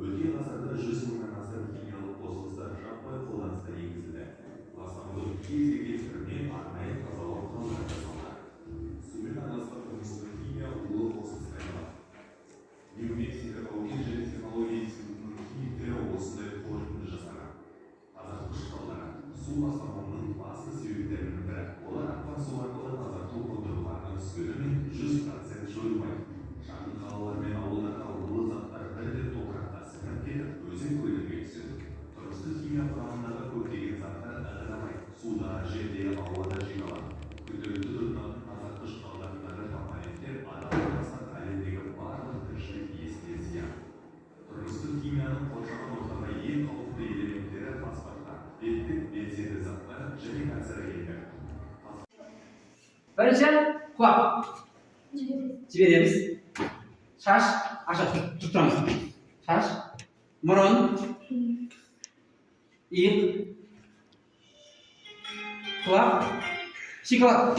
Өткен ғасырда 100 мыңнан астам химиялық қосылыстар жаппай қолданысқа енгізілді. Ластауды кез келген түрінен арнайы тазалау құралдары жасалды. Сумен араласқан тұрмыстық химия улы қосылысқа айналады. Нью-Мексико және технология институтының химиктері осындай қорытынды жасаған. Тазартқыш құралдары су ластануының басты себептерінің бірі. Олар аққан су арқылы тазарту қондырғыларының түскені мен 100% жойылмайды. Шағын қалалар мен ауылдарда улы заттар бірден топыраққа сіңіп кетіп, өзен көлдерге түседі. Тұрмыстық химия құрамындағы көптеген заттар ыдырамай, суда, жерде, ауада жиналады. Күнделікті тұтынатын тазартқыш құралдарындағы компоненттер адамнан бастап әлемдегі барлық тіршілік иесіне зиян. Тұрмыстық химияның қоршаған ортаға ең қауіпті элементтері фосфаттар, беттік, белсенді заттар және канцерогендер. Бірінші құлақ жібереміз. Шаш аша тұрамыз. Шаш, мұрын, иық, құлақ, шикілақ.